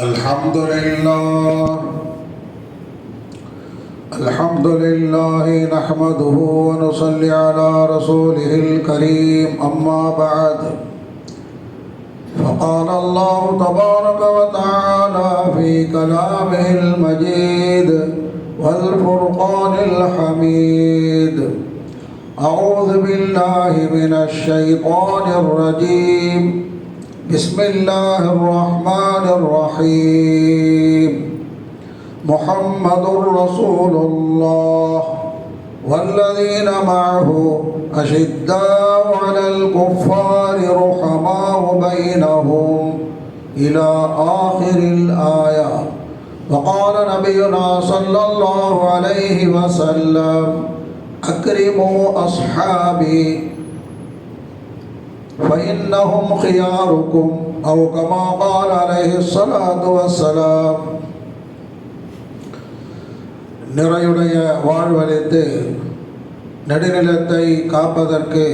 الحمد لله نحمده ونصلي على رسوله الكريم أما بعد فقال الله تبارك وتعالى في كلامه المجيد والفرقان الحميد أعوذ بالله من الشيطان الرجيم بسم الله الرحمن الرحيم محمد رسول الله والذين معه أشداء على الكفار رحماء بينهم إلى آخر الآية. وقال نبينا صلى الله عليه وسلم أكرموا أصحابي فإنهم خياركم أو كما قال عليه الصلاة والسلام. நிறையுடைய வாழ்வழித்து நடுநிலத்தை காப்பதற்கு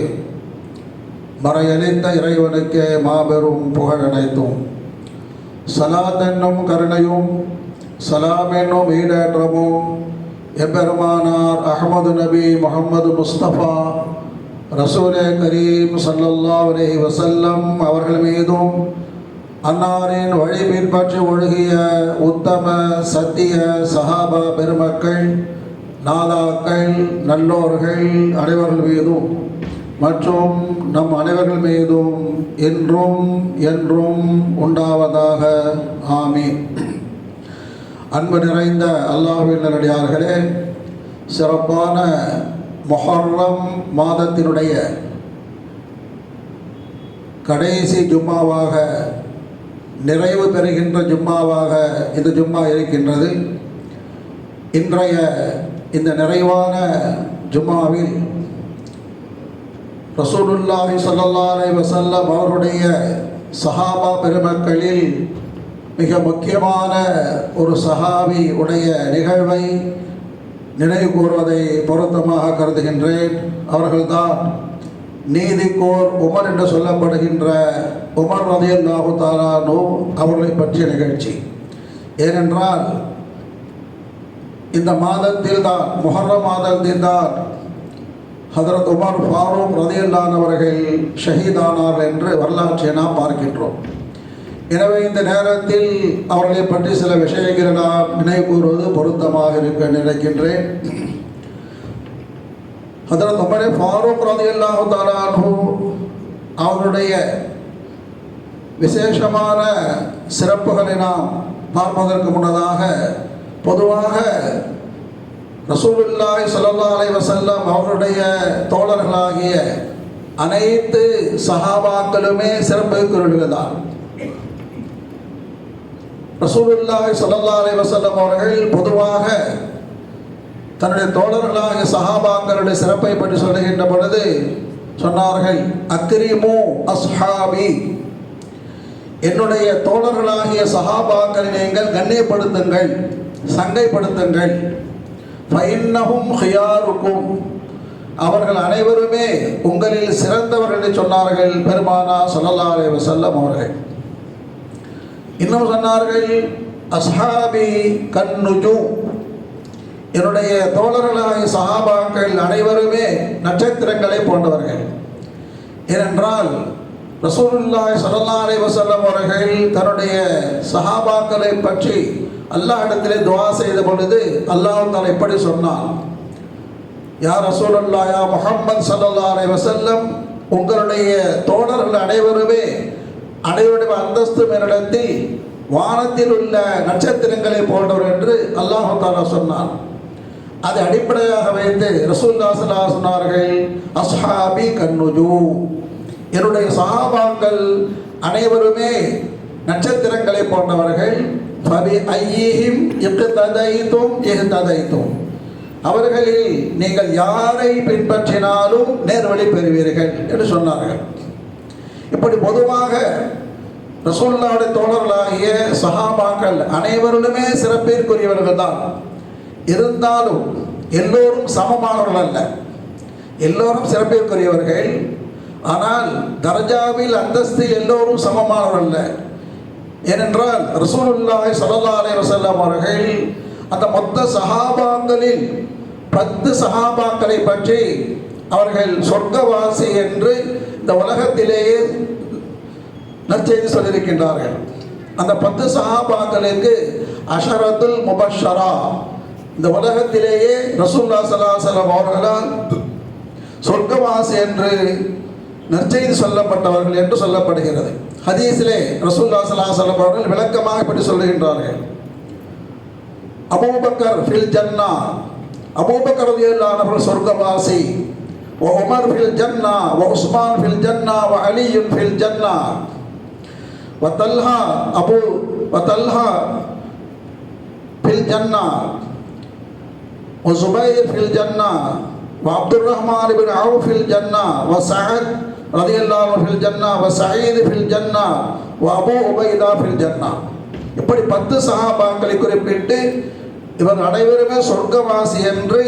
மறையளித்த இறைவனுக்கு மாபெரும் புகழ் அனைத்தும், சலாத் என்னும் கருணையும் சலாம் என்னும் ஈடேற்றமும் எம்பெருமானார் அஹ்மது நபி முஹம்மது முஸ்தபா ரசூலே கரீம் ஸல்லல்லாஹு அலைஹி வஸல்லம் அவர்கள் மீதும் அன்னாரின் வழி பின்பற்றி ஒழுகிய உத்தம சத்திய சஹாபா பெருமக்கள், நாதாக்கள், நல்லோர்கள் அனைவர்கள் மீதும் மற்றும் நம் அனைவர்கள் மீதும் என்றும் என்றும் உண்டாவதாக. ஆமீன். அன்பு நிறைந்த அல்லாஹ்வின் நல்லடியார்களே, சிறப்பான முஹர்ரம் மாதத்தினுடைய கடைசி ஜும்மாவாக, நிறைவு பெறுகின்ற ஜும்மாவாக இந்த ஜும்மா இருக்கின்றது. இன்றைய இந்த நிறைவான ஜும்மாவில் ரசூலுல்லாஹி ஸல்லல்லாஹு அலைஹி வஸல்லம் அவருடைய சஹாபா பெருமக்களில் மிக முக்கியமான ஒரு சஹாபி உடைய நிகழ்வை நினைவு கூறுவதை பொருத்தமாக கருதுகின்றேன். அவர்கள்தான் நீதிக்கோர் உமர் என்று சொல்லப்படுகின்ற உமர் ரலியல்லாஹு தஆலா அன்ஹு அவர்களை பற்றிய நிகழ்ச்சி. ஏனென்றால் இந்த மாதத்தில் தான், முஹர்ரம் மாதத்தில் தான் ஹதரத் உமர் ஃபாரூக் ரலியல்லாஹு அன்ஹு அவர்கள் ஷஹீதானார் என்று வரலாற்றை நாம் பார்க்கின்றோம். எனவே இந்த நேரத்தில் அவர்களை பற்றி சில விஷயங்களை நாம் நினைவு கூறுவது பொருத்தமாக இருக்க நினைக்கின்றேன். ஹதரத் உமர் ஃபாரூக் ரலியல்லாஹு தஆலா அன்ஹு அவருடைய விசேஷமான சிறப்புகளை நாம் பார்ப்பதற்கு முன்னதாக, பொதுவாக ரசூலுல்லாஹி ஸல்லல்லாஹு அலைஹி வஸல்லம் அவருடைய தோழர்களாகிய அனைத்து சஹாபாக்களுமே சிறப்புக்குரியவர்கள் தான். ரசூலுல்லாஹி ஸல்லல்லாஹு அலைஹி வஸல்லம் அவர்கள் பொதுவாக தன்னுடைய தோழர்களாகிய சஹாபாக்களுடைய சிறப்பை பற்றி சொல்லுகின்ற பொழுது சொன்னார்கள், அக்ரிமு அஸ்ஹாபி, என்னுடைய தோழர்களாகிய சஹாபாக்களை நீங்கள் கண்ணியப்படுத்துங்கள், சங்கைப்படுத்துங்கள். ஃபஇன்னஹும் ஹியாருக்கும், அவர்கள் அனைவருமே உங்களில் சிறந்தவர்கள் என்று சொன்னார்கள் பெருமானா ஸல்லல்லாஹு அலைஹி வஸல்லம் அவர்கள். இன்னும் சொன்னார்கள், அஸ்ஹாபி கன்னுஜூம், என்னுடைய தோழர்களாகிய சஹாபாக்கள் அனைவருமே நட்சத்திரங்களை போன்றவர்கள். ஏனென்றால் ரசூலுல்லாஹி ஸல்லல்லாஹு அலைஹி வஸல்லம் அவர்கள் தன்னுடைய சஹாபாக்களை பற்றி அல்லாஹ்விடத்திலே துஆ செய்த பொழுது அல்லாஹ் தஆலா இப்படி சொன்னான், யா ரசூலுல்லாஹ், யா முஹம்மது ஸல்லல்லாஹு அலைஹி வஸல்லம், உங்களுடைய தோழர்கள் அனைவருடைய அந்தஸ்து என்னிடத்தில் வானத்தில் உள்ள நட்சத்திரங்களை போன்றவர் என்று அல்லாஹ் தஆலா சொன்னான். அதை அடிப்படையாக வைத்து ரசூலுல்லாஹி ஸல்லல்லாஹு அலைஹி வஸல்லம் சொன்னார்கள், அஸ்ஹாபி கன்னுஜூம், என்னுடைய சஹாபாக்கள் அனைவருமே நட்சத்திரங்களை போன்றவர்கள். ஃபபி ஐயிஹிம் இக்ததைதும் இஹ்ததைதும், அவர்களில் நீங்கள் யாரை பின்பற்றினாலும் நேர்வழி பெறுவீர்கள் என்று சொன்னார்கள். இப்படி பொதுவாக ரசூலுல்லாஹ்வுடைய தோழர்களாகிய சஹாபாக்கள் அனைவருமே சிறப்பிற்குரியவர்கள் தான். இருந்தாலும் எல்லோரும் சமமானவர்கள் அல்ல, எல்லோரும் சிறப்பிற்குரியவர்கள். ஆனால் தர்ஜாவில் அந்தஸ்தில் எல்லோரும் சமமானவர்கள் அல்ல. ஏனென்றால் ரசூலுல்லாஹி ஸல்லல்லாஹு அலைஹி வஸல்லம் அவர்கள் அந்த மொத்த சஹாபாக்களில் 10 சஹாபாக்களை பற்றி அவர்கள் சொர்க்கவாசி என்று இந்த உலகத்திலேயே நற்செய்தி சொல்லியிருக்கின்றார்கள். அந்த 10 சஹாபாக்களுக்கு அஷரத்துல் முபஷரா, இந்த உலகத்திலேயே ரசூலுல்லாஹி ஸல்லல்லாஹு அலைஹி வஸல்லம் அவர்களால் சொர்க்கவாசி என்று நற்செய்தி சொல்லப்பட்டவர்கள் என்று சொல்லப்படுகிறது. ஹதீஸிலே ரசூலுல்லாஹி ஸல்லல்லாஹு அலைஹி வஸல்லம் அவர்கள் விளக்கமாக இப்படி சொல்லுகின்றார்கள். அபூபக்கர் ஃபில் ஜன்னா, அபூபக்கர் ரலியல்லாஹு அன்ஹு சொர்க்கவாசி, வ உமர் ஃபில் ஜன்னா, வ உஸ்மான் ஃபில் ஜன்னா, வ அலி ஃபில் ஜன்னா, வ தல்ஹா ஃபில் ஜன்னா, வ ஸுபைர் ஃபில் ஜன்னா, வ அப்துர் ரஹ்மான் இப்னு அவுஃப் ஃபில் ஜன்னா, வ சஅத் ரலியல்லாஹு அன்ஹு ஃபில் ஜன்னா, வ சயீத் ஃபில் ஜன்னா, வ அபூ உபைதா ஃபில் ஜன்னா. இப்படி 10 சஹாபாக்களை குறிப்பிட்டு இவர் அனைவருமே சொர்க்கவாசி என்று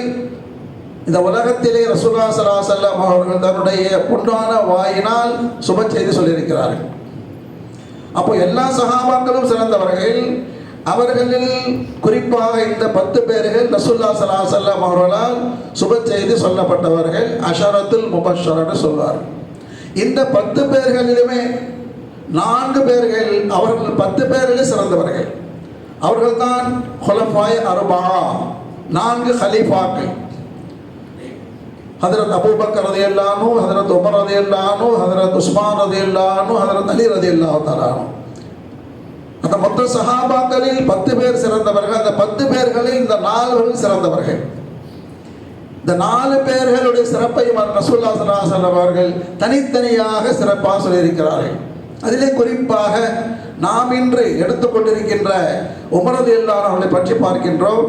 இந்த உலகத்திலே ரசூலுல்லாஹி ஸல்லல்லாஹு அலைஹி வஸல்லம் அவர்கள் தன்னுடைய பொன்னான வாயினால் சுப செய்தி சொல்லியிருக்கிறார்கள். அப்போ எல்லா சஹாபாக்களும் சிறந்தவர்கள். அவர்களில் குறிப்பாக இந்த 10 பேர்கள் ரசூலுல்லாஹி ஸல்லல்லாஹு அலைஹி வஸல்லம் அவர்களால் சுப செய்தி சொல்லப்பட்டவர்கள், அஷரத்துல் முபஷரன்னு சொல்வார். இந்த 10 பேர்களிலுமே 4 பேர்கள் அவர்கள் 10 பேரிலே சிறந்தவர்கள். அவர்கள்தான் ஹுலஃபாய் அர்பா, 4 கலீஃபாக்கள். ஹதரத் அபூபக்கர் ரலியல்லாஹு அன்ஹு, ஹதரத் உமர் ரலியல்லாஹு அன்ஹு, ஹதரத் உஸ்மான் ரலியல்லாஹு அன்ஹு, ஹதரத் அலி ரலியல்லாஹு தஆலா அன்ஹு. அந்த மொத்த சஹாபாக்களில் 10 பேர் சிறந்தவர்கள். அந்த 10 பேர்களில் இந்த 4 சிறந்தவர்கள். இந்த 4 பேர்களுடைய சிறப்பை ரசூலுல்லாஹி ஸல்லல்லாஹு அலைஹி வஸல்லம் அவர்கள் தனித்தனியாக சிறப்பாக சொல்லியிருக்கிறார்கள். அதிலே குறிப்பாக நாம் இன்று எடுத்துக்கொண்டிருக்கின்ற உமர் ரலியல்லாஹு அன்ஹு அவர்களை பற்றி பார்க்கின்றோம்.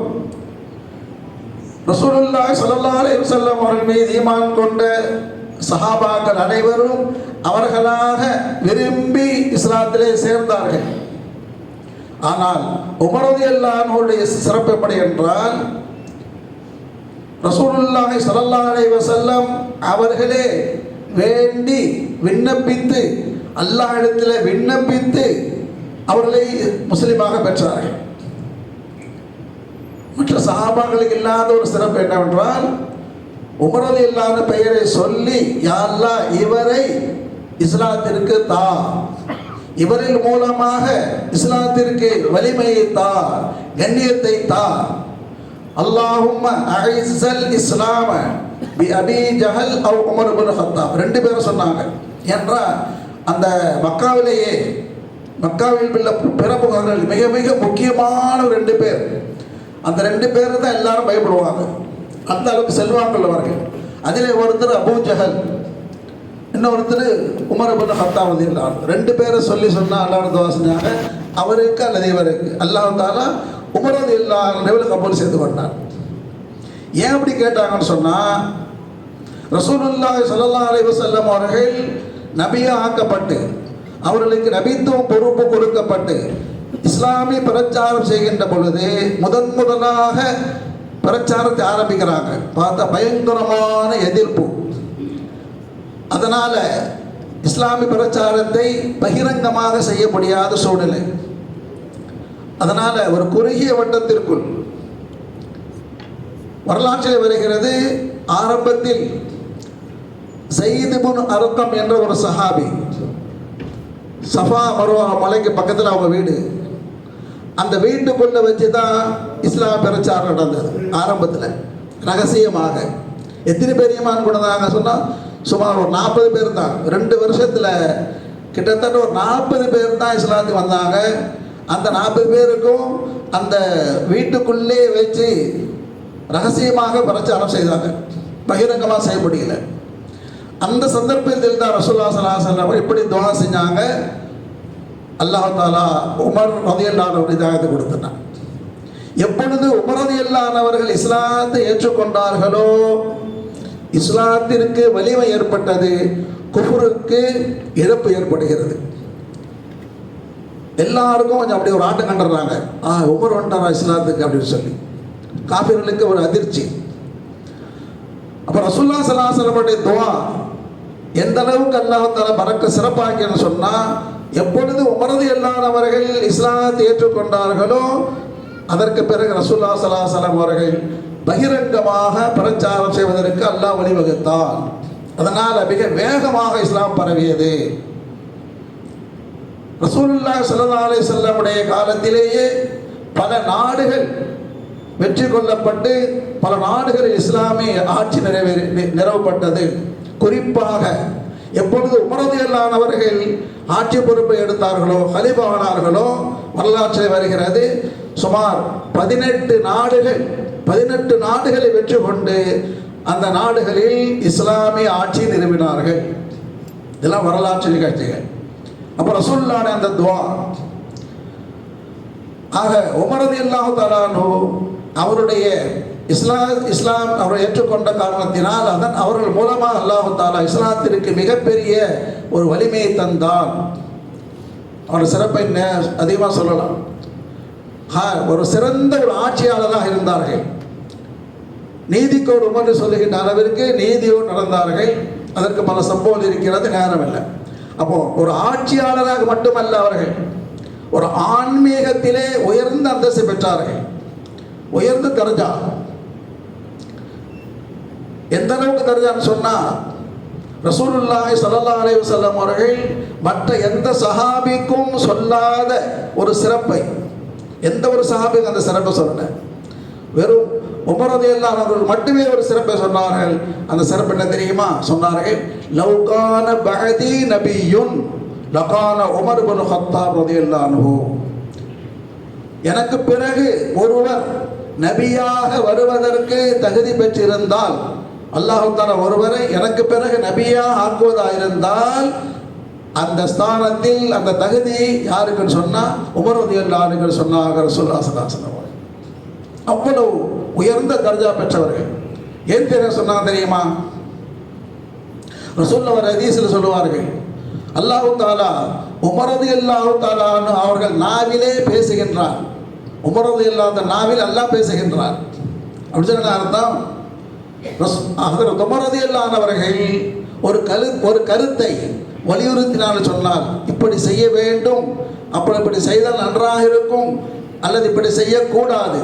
ரசூலுல்லாஹி ஸல்லல்லாஹு அலைஹி வஸல்லம் அவர்கள் மீது ஈமான் கொண்ட சஹாபாக்கள் அனைவரும் அவர்களாக விரும்பி இஸ்லாத்திலே சேர்ந்தார்கள். ஆனால் உமர் ரலியல்லாஹு அன்ஹு அவருடைய சிறப்பு எப்படி என்றால், ரசூலுல்லாஹி ஸல்லல்லாஹு அலைஹி வஸல்லம் அவர்களே வேண்டி விண்ணப்பித்து, அல்லாஹ் இடத்துல விண்ணப்பித்து அவர்களை முஸ்லிமாக பெற்றார்கள். மற்ற சஹாபாக்களுக்கு இல்லாத ஒரு சிறப்பு என்னவென்றால், உமர் ரலியல்லாஹு அன்ஹு பெயரை சொல்லி, யா அல்லாஹ் இவரை இஸ்லாத்திற்கு தா, இவரின் மூலமாக இஸ்லாத்திற்கு வலிமையை தா, கண்ணியத்தை தா. அல்லாஹும்ம அஇஸ்ஸல் இஸ்லாம பி அபி ஜஹல் அவ் உமர் இப்னு கத்தாப், 2 பேரும் சொன்னாங்க. என்றால் அந்த மக்காவில் உள்ள பிறப்புகள் மிக மிக முக்கியமான 2 பேர். அந்த 2 பேர் தான் எல்லாரும் பயப்படுவாங்க, அந்த அளவுக்கு செல்வாங்கள் உள்ளவர்கள். அதிலே ஒருத்தர் அபூ ஜஹல், இன்னொருத்தர் உமர் இப்னு கத்தாப் ரலியல்லாஹு அன்ஹு. 2 பேரை சொன்னால் அல்லாஹ் துஆ செஞ்சாங்க, அவருக்கு அல்லது இவருக்கு. அல்லாஹ் தஆலா உமர் ரலியல்லாஹு அன்ஹு கபூல் செய்து கொண்டார். ஏன் அப்படி கேட்டாங்கன்னு சொன்னால், ரசூலுல்லாஹி ஸல்லல்லாஹு அலைஹி வஸல்லம் அவர்கள் நபியாக ஆக்கப்பட்டு, அவர்களுக்கு நபித்துவம் பொறுப்பு கொடுக்கப்பட்டு இஸ்லாமிய பிரச்சாரம் செய்கின்ற பொழுது முதலாக பிரச்சாரத்தை ஆரம்பிக்கிறாங்க. பார்த்தா பயங்கரமான எதிர்ப்பு. அதனால் இஸ்லாமிய பிரச்சாரத்தை பகிரங்கமாக செய்ய முடியாத சூழ்நிலை. அதனால் ஒரு குறுகிய வட்டத்திற்குள் வரலாற்றில் வருகிறது. ஆரம்பத்தில் ஸைத் இப்னு அர்கம் என்ற ஒரு சஹாபி, சஃபா மர்வா மலைக்கு பக்கத்தில் அவங்க வீடு, அந்த வீட்டுக்குள்ளே வச்சு தான் இஸ்லாம் பிரச்சாரம் நடந்தது. ஆரம்பத்தில் ரகசியமாக. எத்தனை பேர் ஈமான் கொண்டதாங்க சொன்னால், சுமார் ஒரு 40 பேர் தான். 2 வருஷத்தில் கிட்டத்தட்ட ஒரு 40 பேர் தான் இஸ்லாத்துக்கு வந்தாங்க. அந்த 40 பேருக்கும் அந்த வீட்டுக்குள்ளே வச்சு ரகசியமாக பிரச்சாரம் செய்தாங்க, பகிரங்கமாக செய்ய முடியல. அந்த சந்தர்ப்பத்தில் தான் ரசூலுல்லாஹி ஸல்லல்லாஹு அலைஹி வஸல்லம் இப்படி துஆ செஞ்சாங்க. அல்லாஹ் தஆலா உமர் ரலியல்லாஹு அன்ஹு ஹிதாயத்தை கொடுத்தார். எப்பொழுது உமர் ரலியல்லாஹு அன்ஹு அவர்கள் இஸ்லாத்தை ஏற்றுக்கொண்டார்களோ, இஸ்லாத்திற்கு வலிமை ஏற்பட்டது, குஃப்ருக்கு இழப்பு ஏற்படுகிறது. எல்லாருக்கும் கொஞ்சம் அப்படி ஒரு ஆட்டம் கண்டுறாங்க, உமர் வந்துட்டாரா இஸ்லாத்துக்கு அப்படின்னு சொல்லி. காஃபிர்களுக்கு ஒரு அதிர்ச்சி. அப்போ ரசூலுல்லாஹி ஸல்லல்லாஹு அலைஹி வஸல்லம் துஆ எந்த அளவுக்கு அல்லாஹ் தஆலா பரக்க சிறப்பாக்கின்னு சொன்னால், எப்பொழுது உமர் ரலியல்லாஹு அவர்கள் இஸ்லாத்தை ஏற்றுக்கொண்டார்களோ அதற்கு பிறகு ரசூலுல்லாஹி ஸல்லல்லாஹு அலைஹி வஸல்லம் அவர்கள் பகிரங்கமாக பிரச்சாரம் செய்வதற்கு அல்லாஹ் வழிவகுத்தான். அதனால் மிக வேகமாக இஸ்லாம் பரவியது. ரசூலுல்லாஹி ஸல்லல்லாஹு அலைஹி வஸல்லமுடைய காலத்திலேயே பல நாடுகள் வெற்றி கொள்ளப்பட்டு பல நாடுகளில் இஸ்லாமிய ஆட்சி நிறுவப்பட்டது. குறிப்பாக எப்பொழுது உமர் ரலியல்லாஹு அவர்கள் ஆட்சி பொறுப்பை எடுத்தார்களோ, கலீஃபாவானார்களோ, வரலாற்றில் வருகிறது, சுமார் 18 நாடுகளை வெற்றி கொண்டு அந்த நாடுகளில் இஸ்லாமிய ஆட்சி நிறுவினார்கள். இதெல்லாம் வரலாற்று நிகழ்ச்சிகள். அப்போ ரசூலுல்லாஹி அந்த துவா. ஆக உமர் ரலியல்லாஹு தஆலா அவருடைய இஸ்லாம் அவரை ஏற்றுக்கொண்ட காரணத்தினால் அவர்கள் மூலமாக அல்லாஹு தஆலா இஸ்லாத்திற்கு மிகப்பெரிய ஒரு வலிமையை தந்தான். அவர் சிறப்பை அதிகமாக சொல்லலாம். ஒரு சிறந்த ஒரு ஆட்சியாளராக இருந்தார்கள். நீதிக்கு ஒரு உமர் சொல்லுகின்ற அளவிற்கு நீதியோடு நடந்தார்கள். அதற்கு பல சம்பவம் இருக்கிறது, நேரம் இல்லை. அப்போ ஒரு ஆட்சியாளராக மட்டுமல்ல, அவர்கள் ஒரு ஆன்மீகத்திலே உயர்ந்த அந்தஸ்து பெற்றார்கள். உயர்ந்த தர்ஜா. எந்த அளவுக்கு தர்ஜான்னு சொன்னா, ரசூலுல்லாஹி ஸல்லல்லாஹு அலைஹி வஸல்லம் அவர்கள் மற்ற எந்த சஹாபிக்கும் சொல்லாத ஒரு சிறப்பை, எந்த ஒரு சஹாபிக்கும் அந்த சிறப்பை சொல்லல. வெறும் உமர் ரலியல்லாஹு அவர்கள் மட்டுமே ஒரு சிறப்பை சொன்னார்கள். அந்த சிறப்பு என்ன தெரியுமா? சொன்னார்கள், லவ் கான பஅதி நபியுன் லகான உமர் இப்னு கத்தாப் ரலியல்லாஹு அன்ஹு. எனக்கு பிறகு ஒருவர் நபியாக வருவதற்கு தகுதி பெற்றிருந்தால், அல்லாஹ் தஆலா ஒருவரை எனக்கு பிறகு நபியாக ஆக்குவதாயிருந்தால் அந்த ஸ்தானத்தில் அந்த தகுதி யாருக்குன்னு சொன்னா உமர் ரலியல்லாஹு அன்ஹு சொன்னாங்க. ரசூலுல்லாஹி ஸல்லல்லாஹு அலைஹி வஸல்லம் அவ்வளவு உயர்ந்த தர்ஜா பெற்றவர்கள். ஏன் சொன்னாங்க தெரியுமா? ரசூலுல்லாஹி ஹதீஸில் சொல்லுவார்கள், அல்லாஹ் தஆலா உமர் ரலியல்லாஹு தஆலா அவர்கள் நாவிலே பேசுகின்றார். உமர் ரலியல்லாஹு அந்த நாவில் அல்லாஹ் பேசுகின்றார். அப்படி சொன்ன அர்த்தம், ஹஜ்ரத் உமர் ரலியல்லாஹு அவர்கள் ஒரு கருத்தை வலியுறுத்தினால் சொன்னால், இப்படி செய்ய வேண்டும், இப்படி செய்தால் நன்றாக இருக்கும், அல்லது இப்படி செய்யக்கூடாது,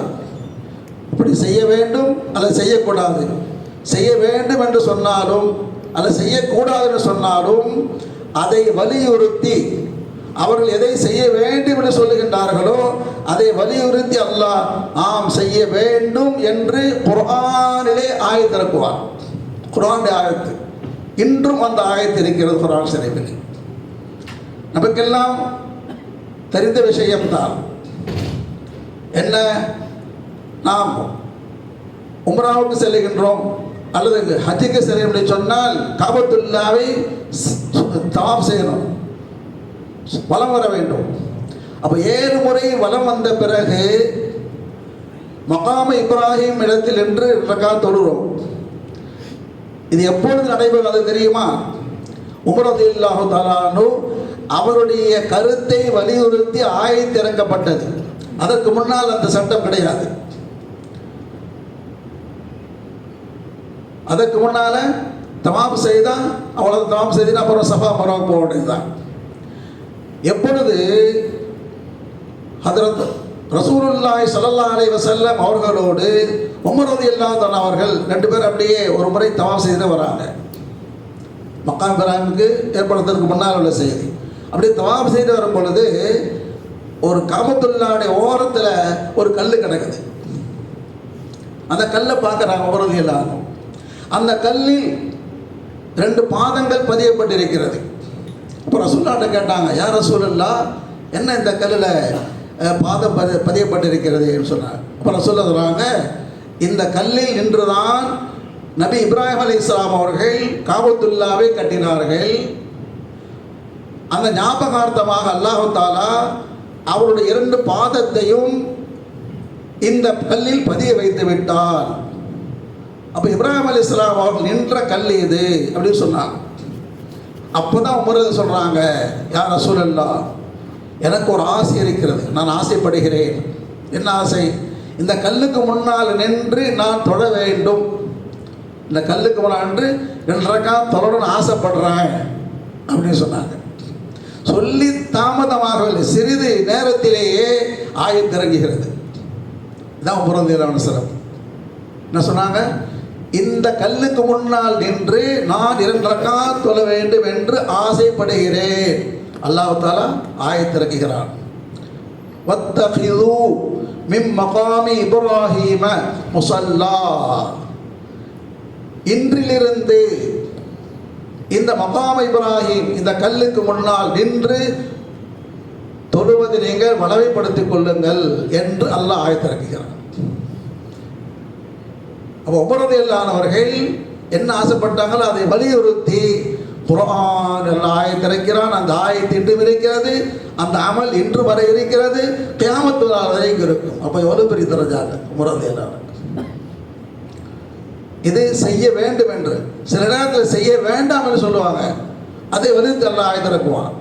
இப்படி செய்ய வேண்டும் அல்லது செய்யக்கூடாது, செய்ய வேண்டும் என்று சொன்னாலும் அல்லது செய்யக்கூடாது என்று சொன்னாலும் அதை வலியுறுத்தி அவர்கள் எதை செய்ய வேண்டும் என்று சொல்லுகின்றார்களோ அதை வலியுறுத்தி அல்லாஹ் ஆம் செய்ய வேண்டும் என்று குர்ஆனிலே ஆயத்து இறக்குவார். குர்ஆனுடைய ஆயத்து இன்றும் அந்த ஆயத்து இருக்கிறது குர்ஆன் ஷரீஃபில். நமக்கெல்லாம் தெரிந்த விஷயம்தான். என்ன? நாம் உம்ராவுக்கு செல்லுகின்றோம் அல்லது ஹஜ்ஜுக்கு செல்ல சொன்னால் காபத்துல்லாவை தவாப் செய்யணும், வலம் வர வேண்டும். அப்போ 7 முறை வலம் வந்த பிறகு மகாம இப்ராஹிம் இடத்தில் என்று ரக்காத் தொழுகிறோம். இது எப்பொழுது நடைபெறுவது தெரியுமா? உமர் ரலியல்லாஹு தஆலா அன்ஹு அவருடைய கருத்தை வலியுறுத்தி ஆயத்து இறக்கப்பட்டது. அதற்கு முன்னால் அந்த சட்டம் கிடையாது. அதற்கு முன்னால தவாப் செய்தால் அவ்வளவு தவாப் செய்து அப்புறம் சஃபா மர்வா போக வேண்டியதுதான். எப்பொழுது ஹஜ்ரத் ரசூலுல்லாஹி ஸல்லல்லாஹு அலைஹி வஸல்லம் அவர்களோடு உமர் ரலியல்லாஹு அன்ஹு அவர்கள் 2 பேர் அப்படியே ஒரு முறை தவாப் செய்து வராங்க. மக்காம் இப்ராஹிமுக்கு ஏற்படுத்துறதுக்கு முன்னால் உள்ள செய்தி. அப்படியே தவாப் செய்து வரும் பொழுது ஒரு காபத்துல்லாஹ்வுடைய ஓரத்தில் ஒரு கல் கிடக்குது. அந்த கல்லை பார்க்குறாங்க உமர் ரலியல்லாஹு அன்ஹு. அந்த கல்லில் 2 பாதங்கள் பதியப்பட்டிருக்கிறது. அப்போ ரசூலுல்லாஹ்ட்ட கேட்டாங்க, யா ரசூலல்லாஹ், என்ன இந்த கல்லில் பாதம் பதியப்பட்டிருக்கிறது என்று சொன்னாங்க. அப்போ ரசூலுல்லாஹ் சொல்றாங்க, இந்த கல்லில் நின்றுதான் நபி இப்ராஹிம் அலைஹிஸ்ஸலாம் அவர்கள் காபத்துல்லாவை கட்டினார்கள். அந்த ஞாபகார்த்தமாக அல்லாஹ் தஆலா அவருடைய 2 பாதத்தையும் இந்த கல்லில் பதிய வைத்து விட்டார். அப்போ இப்ராஹிம் அலைஹிஸ்ஸலாம் அவர்கள் நின்ற கல் இது அப்படின்னு சொன்னாங்க. அப்போ தான் உமர் சொல்கிறாங்க, யா ரசூலல்லாஹ், எனக்கு ஒரு ஆசை இருக்கிறது, நான் ஆசைப்படுகிறேன். என்ன ஆசை? இந்த கல்லுக்கு முன்னால் நின்று நான் தொழ வேண்டும். இந்த கல்லுக்கு முன்னால் நின்று 2 ரக்காத் தொழணும்னு ஆசைப்படுறேன் அப்படின்னு சொன்னாங்க. சொல்லி தாமதமாகவில்லை, சிறிது நேரத்திலேயே ஆயத்து இறங்குகிறது. இதான் உமரதியல்லாஹு சிறப்பு. என்ன சொன்னாங்க? இந்த கல்லுக்கு முன்னால் நின்று நான் 2 ரக்காத் தொழ வேண்டும் என்று ஆசைப்படுகிறேன். அல்லாஹ் தஆலா ஆயத்து இறக்குகிறான். வத்தகிது மின் மகாமி இப்ராஹீம முஸல்லா, இன்றிலிருந்து இந்த மகாம் இப்ராஹிம் இந்த கல்லுக்கு முன்னால் நின்று தொழுவதை நீங்கள் வளமைப்படுத்திக் கொள்ளுங்கள் என்று அல்லாஹ் ஆயத்து இறக்குகிறான். அப்போ உமரதியல்லானவர்கள் என்ன ஆசைப்பட்டாங்களோ அதை வலியுறுத்தி குர்ஆன் எல்லாம் ஆயத்து இறக்கிறான். அந்த ஆயத்து இன்றும் இருக்கிறது, அந்த அமல் இன்று வரை இருக்கிறது, கியாமத்து நாள் வரைக்கும் இருக்கும். அப்போ எவ்வளவு பெரிய தரஜாங்க உமரதியல்லானவர்கள். இது செய்ய வேண்டும் என்று, சில நேரத்தில் செய்ய வேண்டாம் என்று சொல்லுவாங்க, அதை வலியுறுத்தி அல்லாஹ் ஆயத்து இறக்குவான்.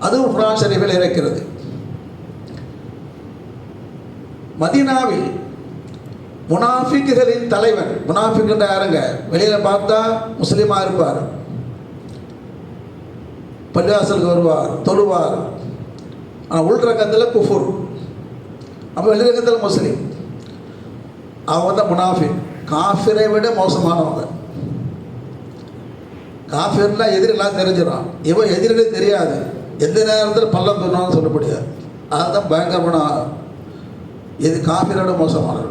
அதுவும் குர்ஆன் ஷரீஃபில் இருக்கிறது. மதீனாவில் முனாஃபிக்குகளின் தலைவன், முனாஃபிக்குன்ற யாருங்க? வெளியில பார்த்தா முஸ்லீமா இருப்பார், பள்ளிவாசலுக்கு வருவார், தொழுவார், ஆனால் உள்ரகத்தில் குஃபுர், அப்போ வெளிரகத்தில் முஸ்லீம். அவங்க தான் முனாஃபிக். காஃபிரை விட மோசமானவங்க. காஃபிர்னா எதிரெல்லாம் தெரிஞ்சிடும், இவன் எதிரிலே தெரியாது, எந்த நேரத்தில் பள்ளம் தோணுன்னு சொல்ல முடியாது. அதுதான் பயங்கரமான, இது காஃபிரோட மோசமானது.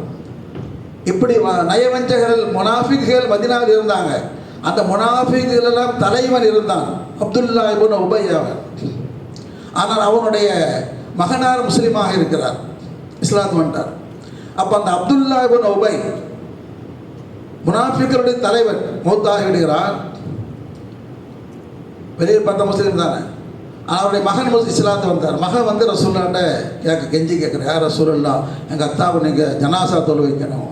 இப்படி நயவஞ்சகர்கள் முனாஃபிக்குகள் மதீனாவில் இருந்தாங்க. அந்த முனாஃபிக்குகள் எல்லாம் தலைவன் இருந்தான், அப்துல்லா இப்னு உபை. ஆனால் அவனுடைய மகனார் முஸ்லீமாக இருக்கிறார், இஸ்லாத்து வந்துட்டார். அப்போ அந்த அப்துல்லா இப்னு உபை முனாஃபிக்குடைய தலைவன் மௌத்தாகி விடுகிறார். வெளியே பார்த்த முஸ்லீம் தானே, அவருடைய மகன் இஸ்லாத்து வந்தார். மகன் வந்து ரசூலுல்லாஹ்ட்ட கெஞ்சி கேட்குறேன், யார் ரசூலுல்லாஹ், எங்கள் அத்தாவை நீங்கள் ஜனாசா தொழு வைக்கணும்.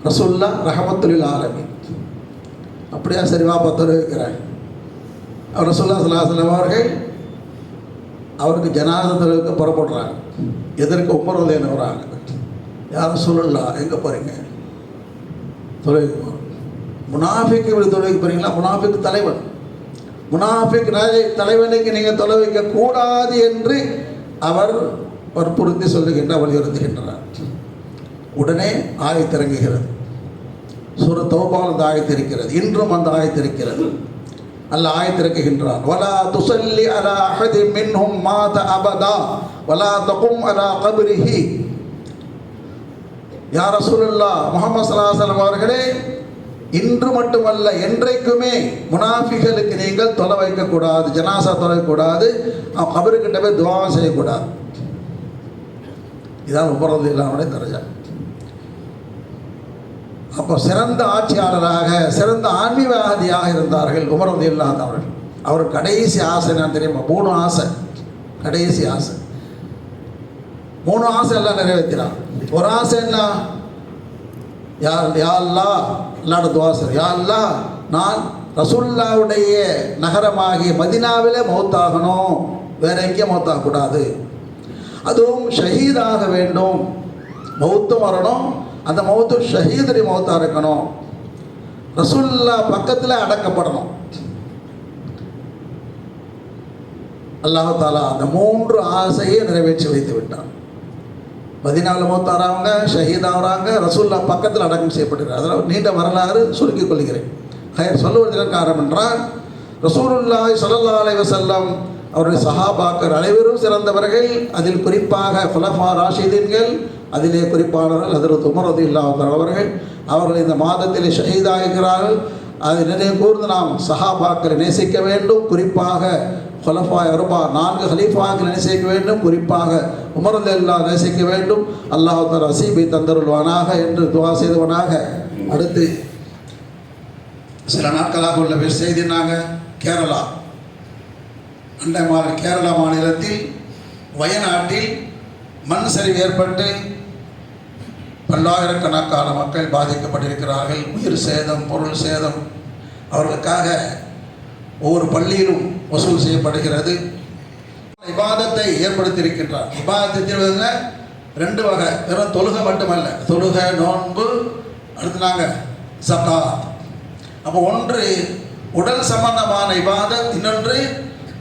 ரசூலுல்லாஹ் ரஹமத்துல் ஆலமீன். அப்படியா, சரி வாப்பா தொழு வைக்கிறாங்க. அவர் ரசூலுல்லாஹ் ஸல்லல்லாஹு அலைஹி வஸல்லம் அவர்கள் அவருக்கு ஜனாசா தொழுவுக்கு புறப்படுறாங்க. எதற்கு? உமர் ரலியல்லாஹு வராங்க. யார் ரசூலுல்லாஹ், எங்கே போகிறீங்க? தொழுகைக்கு போகிறோம். முனாஃபிக் இப்படி தொழுகைக்கு போகிறீங்களா? முனாஃபிக் தலைவன், முனாஃபிக் தலைவனுக்கு நீங்கள் தொலை வைக்கக்கூடாது என்று அவர் வற்புறுத்தி சொல்லுகின்றார், வலியுறுத்துகின்றார். உடனே ஆயத்து இறங்குகிறது. சூரத் தௌபாவில் அந்த ஆயத்து இருக்கிறது, இன்றும் அந்த ஆயத்து இருக்கிறது. அல்லாஹ் ஆயத்து இறக்குகின்றான். வலா துஸல்லி அலா அஹதி மின்ஹும் மாத அபதா வலா தகும் அலா கப்ரிஹி. யா ரசூலுல்லாஹ், முஹம்மது ஸல்லல்லாஹு அலைஹி வஸல்லம் அவர்களே, இன்று மட்டுமல்ல என்றைக்குமே முனாஃபிகளுக்கு நீங்கள் தொலை வைக்கக்கூடாது, ஜனாசா தொலைக்கூடாது, கபருக்கிட்ட போய் துவா செய்யக்கூடாது. இதான் உமர் ரலியல்லாஹு தரஜா. அப்போ சிறந்த ஆட்சியாளராக, சிறந்த ஆன்மீகவாதியாக இருந்தார்கள் உமர் ரலியல்லாஹு அவர்கள். அவர் கடைசி ஆசை நான் தெரியுமா? 3 ஆசை, கடைசி ஆசை. 3 ஆசை எல்லாம் நிறைவேற்றினார். ஒரு ஆசை என்ன? யா அல்லாஹ், அல்லாஹ்ட துஆ செய்றார், யா அல்லாஹ், நான் ரசூலுல்லாஹ்வுடைய நகரமாகிய மதீனாவிலே மௌத்தாகணும், வேற எங்கேயும் மௌத்தாகக்கூடாது. அதுவும் ஷஹீதாக வேண்டும், மௌத்தும் வரணும், அந்த மௌத்து ஷஹீதுடைய மௌத்தாக இருக்கணும், ரசூலுல்லாஹ் பக்கத்தில் அடக்கப்படணும். அல்லாஹ் தஆலா அந்த 3 ஆசையை நிறைவேற்றி வைத்து விட்டான். மதீனாவில் மௌத்தாகிறாங்க, ஷஹீதாகிறாங்க, ரசூலுல்லாஹ் பக்கத்தில் அடக்கம் செய்யப்படுகிறார். அதனால் நீண்ட வரலாறு சுருக்கிக் கொள்கிறேன். சொல்லுவதற்கு காரணம் என்றால், ரசூலுல்லாஹி ஸல்லல்லாஹு அலைஹி வஸல்லம் அவருடைய சஹாபாக்கள் அனைவரும் சிறந்தவர்கள். அதில் குறிப்பாக குலஃபா ராஷிதீன்கள், அதிலே குறிப்பானவர்கள் ஹஜ்ரத் உமர் ரலியல்லாஹு அன்ஹு அவர்கள். அவர்கள் இந்த மாதத்தில் ஷஹீதாகிறார்கள். அதை நினைவு கூர்ந்து நாம் சஹாபாக்களை நேசிக்க வேண்டும். குறிப்பாக குலஃபா அர்பா 4 ஹலீஃபாக்களை நேசிக்க வேண்டும். குறிப்பாக உமர் ரலியல்லாஹு நேசிக்க வேண்டும். அல்லாஹ் தஆலா நஸீபை தந்தருள்வானாக என்று துஆ செய்தவனாக. அடுத்து சில நாட்களாக உள்ள செய்தி, நாங்கள் கேரளா, அண்டை கேரளா மாநிலத்தில் வயநாட்டில் மண் சரிவு ஏற்பட்டு பல்லாயிரக்கணக்கான மக்கள் பாதிக்கப்பட்டிருக்கிறார்கள். உயிர் சேதம், பொருள் சேதம். அவர்களுக்காக ஒவ்வொரு பள்ளியிலும் வசூல் செய்யப்படுகிறது. இபாதத்தை ஏற்படுத்தியிருக்கின்றார். இபாதத்தில் 2 வகை, வெறும் தொழுகை மட்டுமல்ல, தொழுகை, நோன்பு, அடுத்து நாங்கள் ஸகாத். அப்போ ஒன்று உடல் சம்பந்தமான இபாதத், இன்னொன்று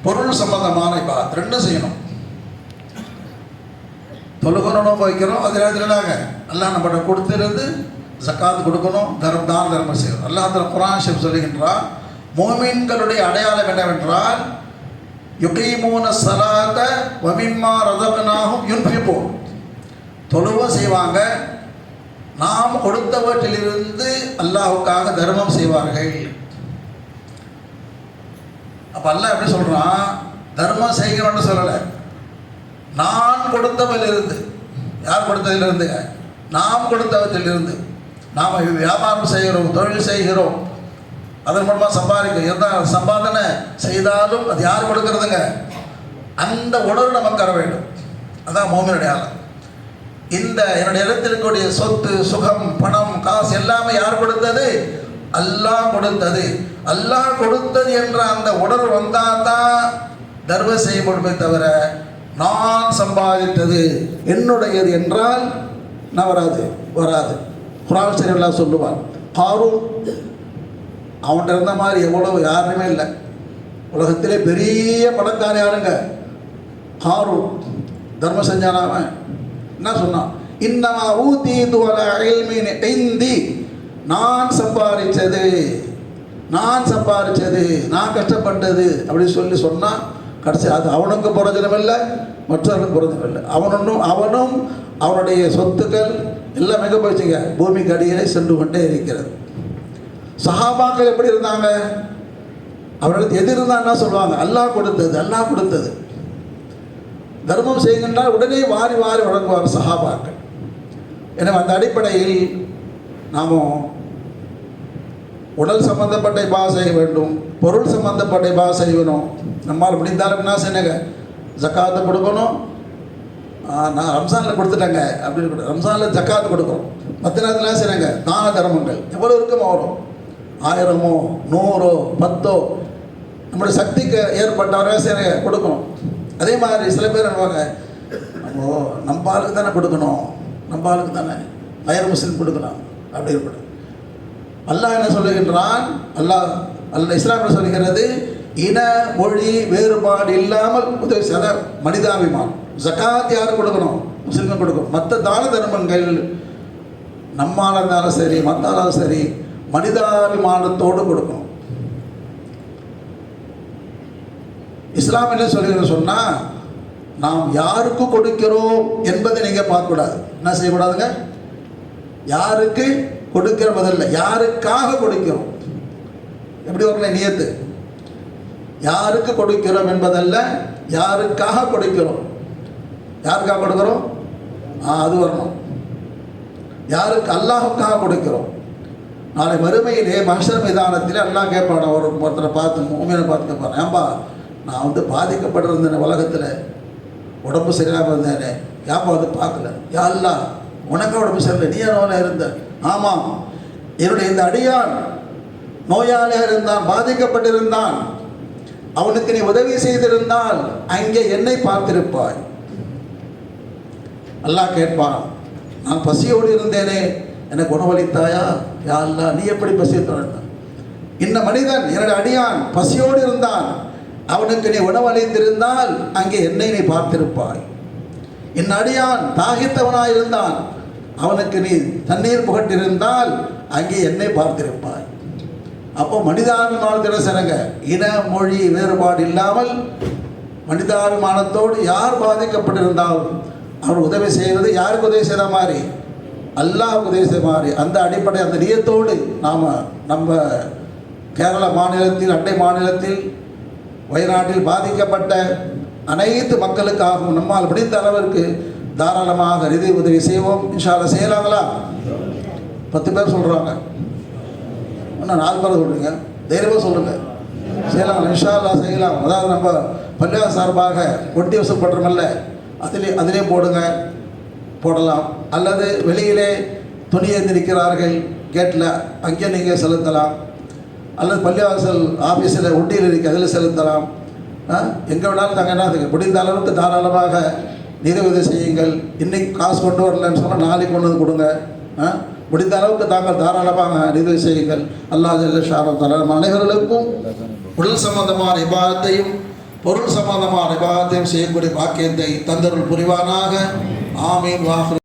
பொருள் சம்பந்தமான இபாதத். ரெண்டும் செய்யணும். தொழுகணும் வைக்கிறோம், அது நேரத்தில் நாங்கள் அல்லாஹ் நம்மகிட்ட கொடுத்திருந்து ஜக்காத் கொடுக்கணும், தர்மம் செய்யணும். அல்லாஹ் குர்ஆன் ஷரீஃப் சொல்லுகின்றார், முஃமின்களுடைய அடையாளம் என்னவென்றால் யுகீமூன ஸலாத வ மிம்மா ரஸக்னாஹும் யுன்ஃபிகூன். தொழுவும் செய்வாங்க, நாம் கொடுத்தவற்றிலிருந்து அல்லாஹ்வுக்காக தர்மம் செய்வார்கள். அப்போ அல்லாஹ் எப்படி சொல்கிறான்? தர்மம் செய்கிறோன்னு சொல்லலை, நான் கொடுத்தவற்றிலிருந்து. யார் கொடுத்ததிலிருந்து? நாம் கொடுத்தவற்றிலிருந்து. நாம் வியாபாரம் செய்கிறோம், தொழில் செய்கிறோம், அதன் மூலமாக சம்பாதிக்கிறோம். எந்த சம்பாதனை செய்தாலும் அது யார் கொடுக்கறதுங்க? அந்த உணர்வு நமக்கு வர வேண்டும். அதான் மோமினுடைய ஆளம். இந்த என்னுடைய இடத்தில் இருக்கக்கூடிய சொத்து, சுகம், பணம், காசு எல்லாமே யார் கொடுத்தது? அல்லாஹ் கொடுத்தது. அல்லாஹ் கொடுத்தது என்ற அந்த உணர்வு வந்தால் தான் தர்மம் செய்யப்படுமே தவிர நான் சம்பாதித்தது என்னுடையது என்றால் நான் வராது. குர்ஆன் ஷரீஃப்ல சொல்லுவார், காரூன் அவன்கிட்ட இருந்த மாதிரி எவ்வளவு யாருமே இல்லை. உலகத்திலே பெரிய பணக்கார யாருங்க? காரூன். தர்மம் செஞ்சான். அவன் என்ன சொன்னான்? இன்னமா ஊதீது அலா இல்மின் இந்தி. நான் சம்பாதிச்சது, நான் கஷ்டப்பட்டது அப்படின்னு சொன்னால் கடைசி அது அவனுக்கு பிரயோஜனம் இல்லை, மற்றவர்களுக்கு பிரயோஜனம் இல்லை. அவனும் அவனுடைய சொத்துக்கள் எல்லாம் மிக போச்சுங்க, பூமிக்கு அடியிலே சென்று கொண்டே இருக்கிறது. சஹாபாக்கள் எப்படி இருந்தாங்க? அவர்களுக்கு எது இருந்தால் என்ன சொல்லுவாங்க? அல்லாஹ் கொடுத்தது. தர்மம் செய்கின்றால் உடனே வாரி வழங்குவார் சஹாபாக்கள். எனவே அந்த அடிப்படையில் நாம் உடல் சம்பந்தப்பட்ட இபாதத் செய்ய வேண்டும், பொருள் சம்பந்தப்பட்ட இபாதத் செய்யணும். நம்மால் முடிந்தாலும் என்ன செய்யுங்க? ஜக்காத்தை கொடுக்கணும். நான் ரம்ஜானில் கொடுத்துட்டேங்க அப்படின்னு ரம்ஜானில் ஜக்காத்து கொடுக்கணும். மற்ற நேரத்தில் செய்யுங்க தான தர்மங்கள் எவ்வளோ இருக்குமோ வரும், 1000, 100, 10 நம்மளுடைய சக்திக்கு ஏற்பட்டவரை செய்யுங்க கொடுக்கணும். அதே மாதிரி சில பேர் என்னவாங்க, நம்ம ஆளுக்கு தானே கொடுக்கணும், நம்ம ஆளுக்கு தானே கயர் முஸ்லீம் கொடுக்கலாம் அப்படி இருக்கணும். அல்லாஹ் என்ன சொல்லுகின்றான்? அல்லாஹ் இஸ்லாம் சொல்லுகிறது, இன மொழி வேறுபாடு இல்லாமல் உதவி செய்த மனிதாபிமானம். ஜக்காத் யாரும் கொடுக்கணும்? முஸ்லீம்கள் கொடுக்கணும். மற்ற தான தர்மங்கள் நம்மால் இருந்தாலும் சரி, மற்றாலும் சரி, மனிதாபிமானத்தோடு கொடுக்கணும். இஸ்லாம் என்ன சொல்லுகிறது சொன்னால், நாம் யாருக்கு கொடுக்கிறோம் என்பதை நீங்கள் பார்க்கக்கூடாது. என்ன செய்யக்கூடாதுங்க? யாருக்கு கொடுக்கிற முதல்ல யாருக்காக கொடுக்கிறோம். எப்படி வரல நியத்து? யாருக்கு கொடுக்கிறோம் என்பதல்ல, யாருக்காக கொடுக்கிறோம். யாருக்காக கொடுக்கிறோம்? அது வரணும். யாருக்கு? அல்லாஹுக்காக கொடுக்கிறோம். நாளை மறுமையிலே மஹ்ஷர் மைதானத்தில் அல்லாஹ் கேட்பான், ஒருத்தரை பார்த்து, மூமினை பார்த்து கேட்பான், ஏன்பா நான் பாதிக்கப்பட்டிருந்தேன், உலகத்தில் உடம்பு சரியில்லாமல் இருந்தேனே, ஏன்பா பார்க்கல? யா அல்லாஹ் உனக்கு உடம்பு சரியில்லை, நீ நோயாக இருந்த. ஆமாம், என்னுடைய இந்த அடியான் நோயாளியாக இருந்தான், பாதிக்கப்பட்டிருந்தான், அவனுக்கு நீ உதவி செய்திருந்தால் அங்கே என்னை பார்த்திருப்பாய். அல்லாஹ் கேட்பான், நான் பசியோடு இருந்தேனே, எனக்கு உணவளித்தாயா? யா அல்லாஹ் நீ எப்படி பசியை தொடர்ந்தான்? இந்த மனிதன் என்னுடைய அடியான் பசியோடு இருந்தான், அவனுக்கு நீ உணவளித்திருந்தால் அங்கே என்னை நீ பார்த்திருப்பாய். என் அடியான் தாகித்தவனாக இருந்தான், அவனுக்கு நீ தண்ணீர் புகட்டிருந்தால் அங்கே என்னை பார்த்திருப்பாய். அப்போ மனிதாபிமானத்தில் சிறங்க, இன மொழி வேறுபாடு இல்லாமல் மனிதாபிமானத்தோடு யார் பாதிக்கப்பட்டிருந்தாலும் அவர் உதவி செய்வது யாருக்கு உதவி செய்கிற மாதிரி? அல்லாஹ்வுக்கு உதவி செய்கிற மாதிரி. அந்த அடிப்படை, அந்த நியத்தோடு நாம் நம்ம கேரள மாநிலத்தில், அண்டை மாநிலத்தில், வயநாட்டில் பாதிக்கப்பட்ட அனைத்து மக்களுக்காகவும் நம்மால் முடிந்த அளவிற்கு தாராளமாக நிதி உதவி செய்வோம். இன்ஷா அல்லாஹ் செய்யலாங்களா? 10 பேர் சொல்கிறாங்க, இன்னும் 4 பேர் சொல்கிறீங்க, தைரியமாக சொல்லுங்கள். செய்யலாம், இன்ஷா அல்லாஹ் செய்யலாம். அதாவது நம்ம பள்ளியார் சார்பாக ஒட்டி வசப்படுறோமல்ல, அதிலே போடலாம். அல்லது வெளியிலே துணி ஏந்தி நிற்கிறார்கள் கேட்டில், அங்கே நீங்கள் செலுத்தலாம். அல்லது பள்ளிவாசல் ஆஃபீஸில் ஒட்டியில் இருக்க அதில் செலுத்தலாம். எங்கே வேணாலும் நாங்கள் என்ன முடிந்த அளவுக்கு தாராளமாக நிதி உதவி செய்யுங்கள். இன்றைக்கி காசு கொண்டு வரலன்னு சொன்னால் நாளைக்கு கொண்டு வந்து கொடுங்க. முடிந்த அளவுக்கு தாங்கள் தாராளமாக நிதி செய்யுங்கள். அல்லாஹ் ஜல்ல ஷானஹு வ தஆலா அனைவர்களுக்கும் உடல் சம்பந்தமான இபாதத்தையும் பொருள் சம்பந்தமான இபாதத்தையும் செய்யக்கூடிய பாக்கியத்தை தந்தருள் புரிவானாக. ஆமீன்.